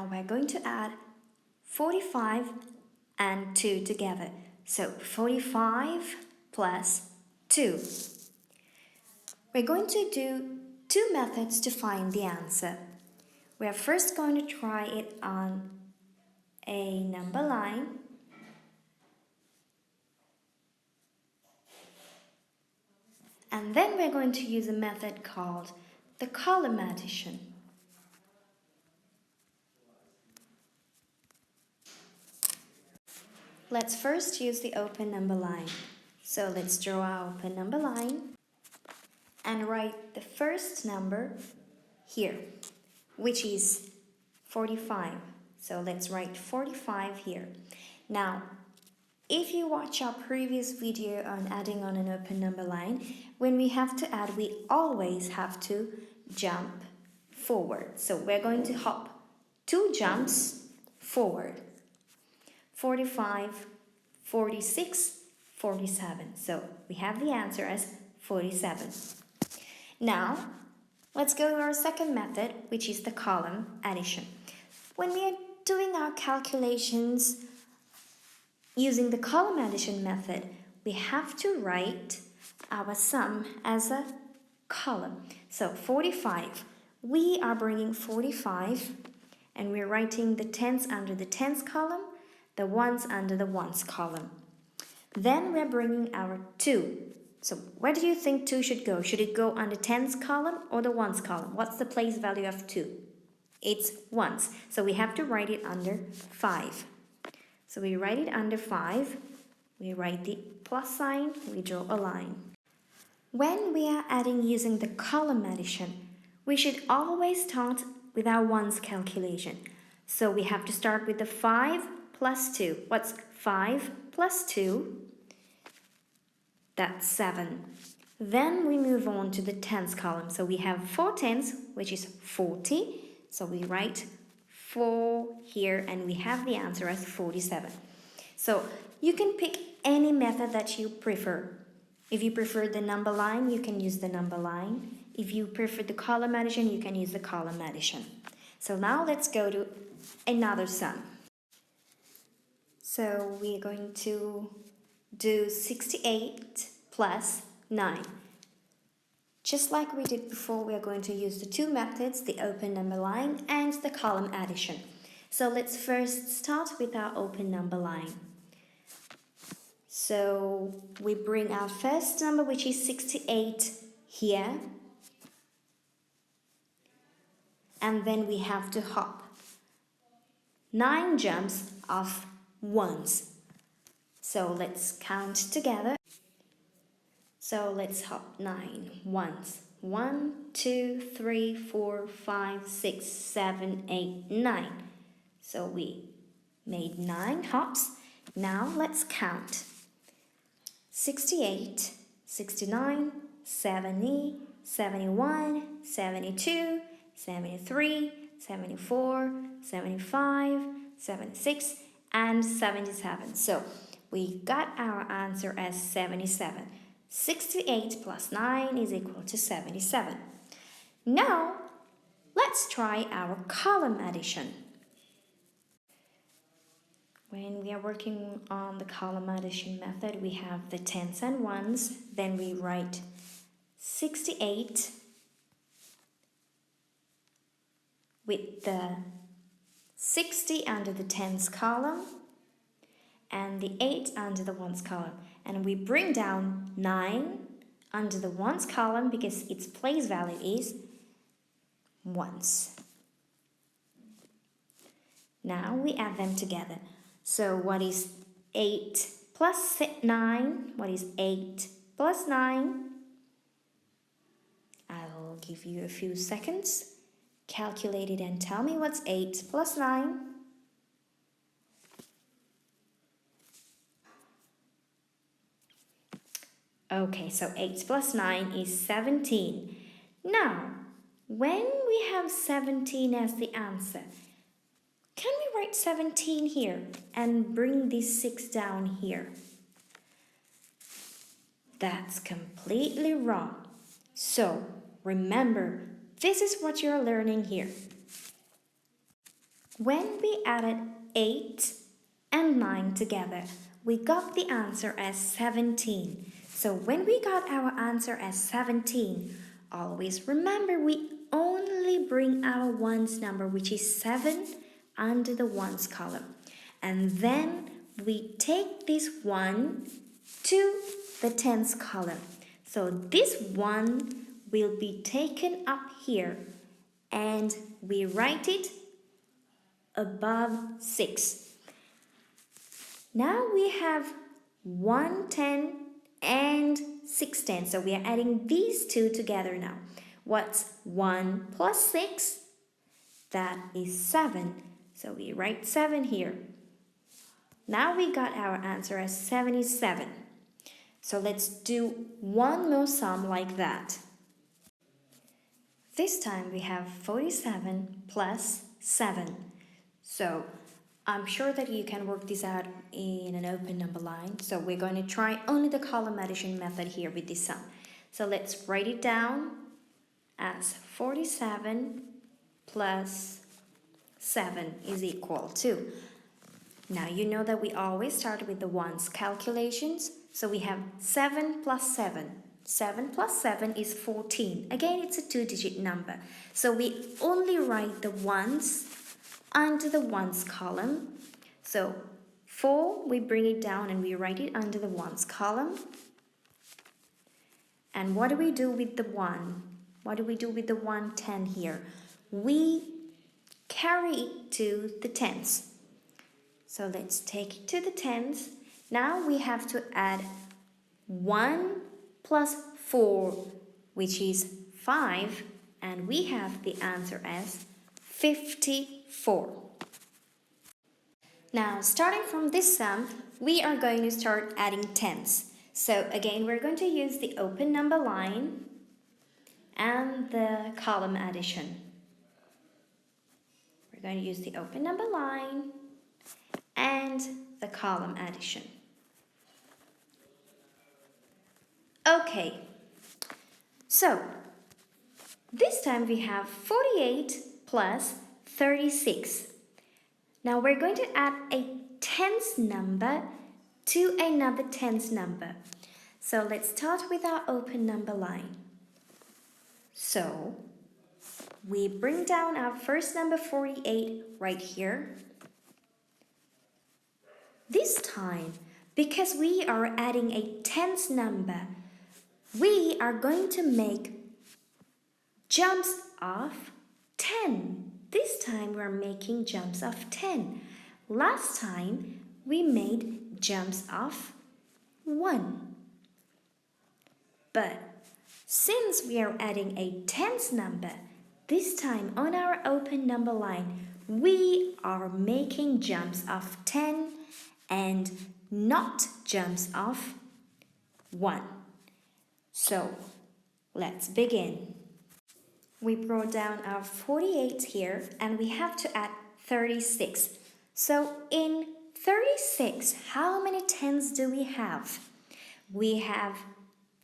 Now we're going to add 45 and 2 together. So 45 plus 2. We're going to do two methods to find the answer. We are first going to try it on a number line. And then we're going to use a method called the column addition. Let's first use the open number line. So let's draw our open number line and write the first number here, which is 45. So let's write 45 here. Now, if you watch our previous video on adding on an open number line, when we have to add, we always have to jump forward. So we're going to hop 2 jumps forward. 45, 46, 47. So we have the answer as 47. Now, let's go to our second method, which is the column addition. When we are doing our calculations using the column addition method, we have to write our sum as a column. So 45, we are bringing 45 and we're writing the tens under the tens column, the ones under the ones column. Then we're bringing our 2. So where do you think 2 should go? Should it go under tens column or the ones column? What's the place value of 2? It's ones. So we have to write it under 5. So we write it under 5. We write the plus sign. We draw a line. When we are adding using the column addition, we should always start with our ones calculation. So we have to start with the 5 plus 2. What's 5 plus 2? That's 7. Then we move on to the tens column. So we have 4 tens, which is 40. So we write 4 here and we have the answer as 47. So you can pick any method that you prefer. If you prefer the number line, you can use the number line. If you prefer the column addition, you can use the column addition. So now let's go to another sum. So we're going to do 68 plus 9. Just like we did before, we are going to use the two methods, the open number line and the column addition. So let's first start with our open number line. So we bring our first number, which is 68, here. And then we have to hop 9 jumps of ones. So let's count together. So let's hop 9 ones. 1, 2, 3, 4, 5, 6, 7, 8, 9. So we made 9 hops. Now let's count. 68, 69, 70, 71, 72, 73, 74, 75, 76, and 77. So we got our answer as 77. 68 plus 9 is equal to 77. Now, let's try our column addition. When we are working on the column addition method, we have the tens and ones. Then we write 68 with the 60 under the tens column and the 8 under the ones column. And we bring down 9 under the ones column because its place value is ones. Now we add them together. So what is 8 plus 9? What is 8 plus 9? I'll give you a few seconds. Calculate it and tell me what's 8 plus 9. Okay, so 8 plus 9 is 17. Now, when we have 17 as the answer, can we write 17 here and bring this 6 down here? That's completely wrong. So, remember, this is what you're learning here. When we added 8 and 9 together, we got the answer as 17. So when we got our answer as 17, always remember we only bring our ones number, which is 7, under the ones column. And then we take this 1 to the tens column. So this 1 will be taken up here and we write it above 6. Now we have 1 10 and 6 10. So we are adding these two together now. What's 1 plus 6? That is 7. So we write 7 here. Now we got our answer as 77. So let's do one more sum like that. This time we have 47 plus 7. So I'm sure that you can work this out in an open number line. So we're going to try only the column addition method here with this sum. So let's write it down as 47 plus 7 is equal to. Now you know that we always start with the ones calculations. So we have 7 plus 7. 7 plus 7 is 14. Again, it's a two-digit number. So we only write the ones under the ones column. So 4, we bring it down and we write it under the ones column. And what do we do with the 1? What do we do with the 110 here? We carry it to the tens. So let's take it to the tens. Now we have to add 1 plus 4, which is 5, and we have the answer as 54. Now, starting from this sum, we are going to start adding tens. So again, we're going to use the open number line and the column addition. We're going to use the open number line and the column addition. Okay, so this time we have 48 plus 36. Now we're going to add a tens number to another tens number. So let's start with our open number line. So we bring down our first number 48 right here. This time, because we are adding a tens number, we are going to make jumps of 10. This time we're making jumps of 10. Last time we made jumps of 1. But since we are adding a tens number, this time on our open number line, we are making jumps of 10 and not jumps of 1. So let's begin. We brought down our 48 here and we have to add 36. So in 36, how many tens do we have? We have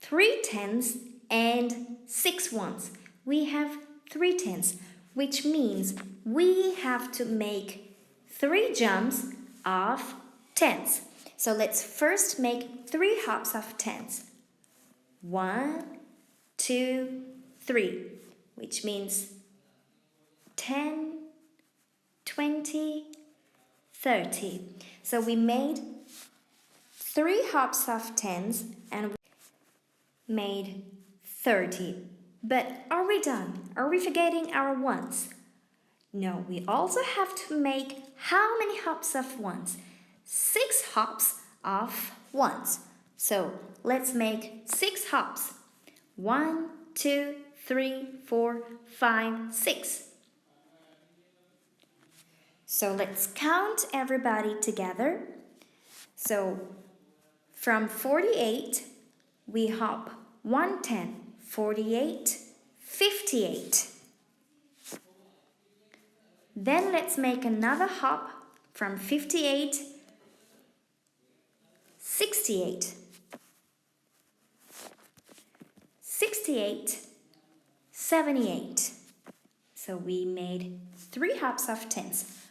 3 tens and 6 ones. We have 3 tens, which means we have to make 3 jumps of tens. So let's first make 3 hops of tens. 1, 2, 3, which means 10, 20, 30. So we made 3 hops of tens and we made 30. But are we done? Are we forgetting our ones? No, we also have to make how many hops of ones? 6 hops of ones. So let's make 6 hops. 1, 2, 3, 4, 5, 6. So let's count everybody together. So from 48, we hop 110, 48, 58. Then let's make another hop from 58, 68. 68, 78. So we made 3 hops of tens.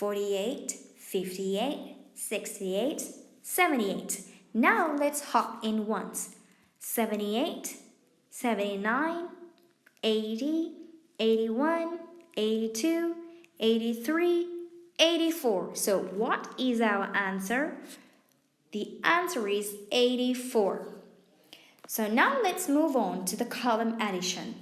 48, 58, 68, 78. Now let's hop in ones. 78, 79, 80, 81, 82, 83, 84. So what is our answer? The answer is 84. So now let's move on to the column addition.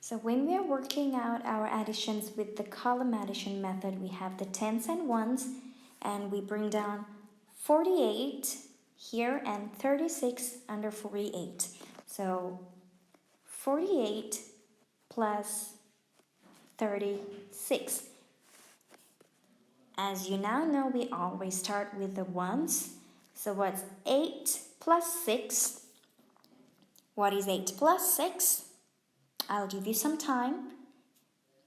So when we are working out our additions with the column addition method, we have the tens and ones, and we bring down 48 here and 36 under 48. So 48 plus 36. As you now know, we always start with the ones. So what's 8 plus 6? What is 8 plus 6? I'll give you some time.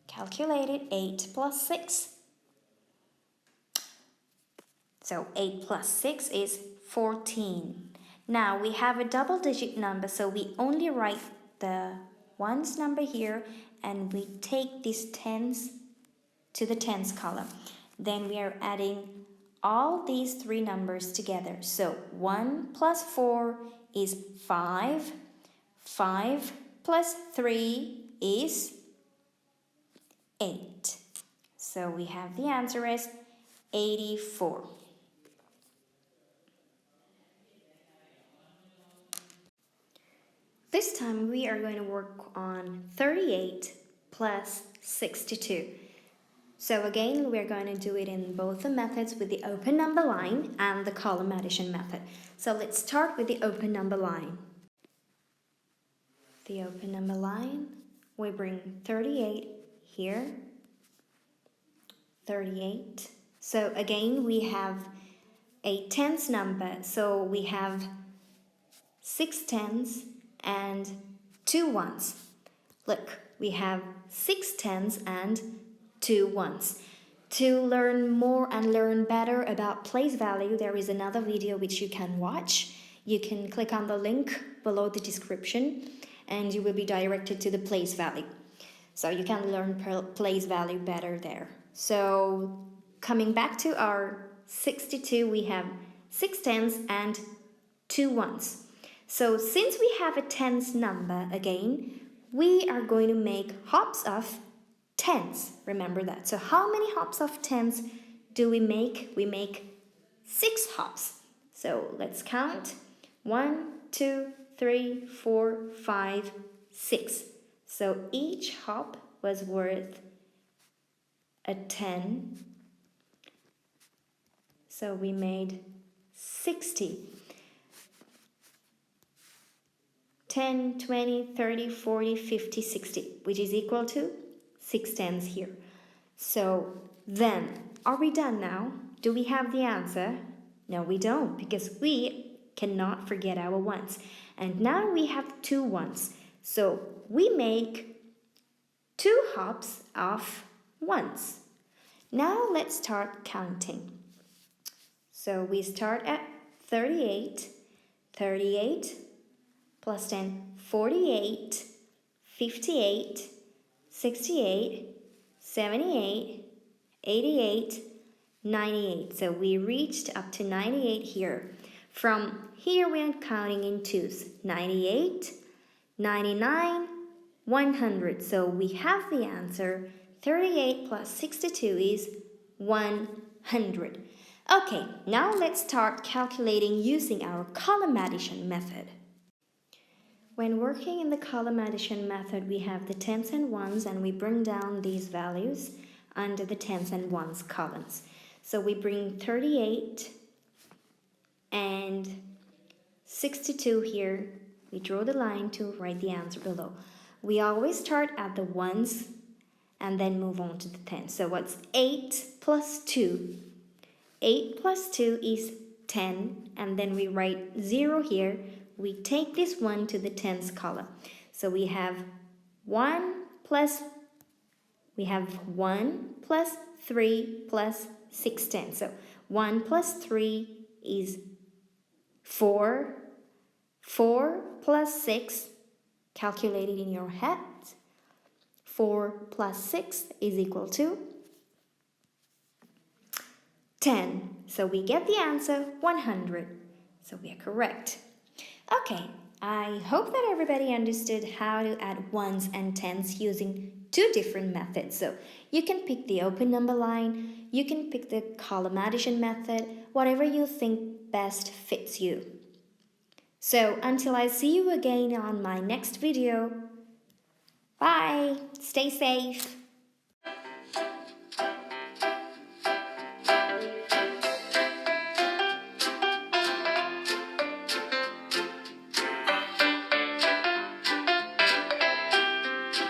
Calculate it. 8 plus 6. So 8 plus 6 is 14. Now we have a double digit number, so we only write the ones number here and we take these tens to the tens column. Then we are adding all these three numbers together. So 1 plus 4 is 5. 5 plus 3 is 8. So we have the answer as 84. This time we are going to work on 38 plus 62. So again, we're going to do it in both the methods with the open number line and the column addition method. So let's start with the open number line. The open number line, we bring 38 here, 38. So again, we have a tens number, so we have 6 tens and 2 ones. Look, we have 6 tens and 2 ones. To learn more and learn better about place value, there is another video which you can watch. You can click on the link below the description and you will be directed to the place value. So you can learn place value better there. So coming back to our 62, we have 6 tens and 2 ones. So since we have a tens number again, we are going to make hops of tens. Remember that. So how many hops of tens do we make? We make 6 hops. So let's count. 1, 2, 3, 4, 5, 6. So each hop was worth a 10. So we made 60. 10, 20, 30, 40, 50, 60, which is equal to 6 tens here. So then, are we done now? Do we have the answer? No, we don't, because we cannot forget our ones. And now we have 2 ones. So we make 2 hops of ones. Now let's start counting. So we start at 38. 38 plus 10, 48, 58, 68, 78, 88, 98. So we reached up to 98 here. From here we are counting in twos. 98, 99, 100. So we have the answer. 38 plus 62 is 100. Okay, now let's start calculating using our column addition method. When working in the column addition method, we have the tens and ones and we bring down these values under the tens and ones columns. So we bring 38 and 62 here. We draw the line to write the answer below. We always start at the ones and then move on to the tens. So what's 8 plus 2? 8 plus 2 is 10, and then we write 0 here. We take this 1 to the tens column. So we have 1 plus 3 plus 6 tens. So 1 plus 3 is 4. 4 plus 6, calculate it in your head. 4 plus 6 is equal to 10. So we get the answer 100. So we are correct. Okay, I hope that everybody understood how to add ones and tens using two different methods. So you can pick the open number line, you can pick the column addition method, whatever you think best fits you. So until I see you again on my next video, bye, stay safe.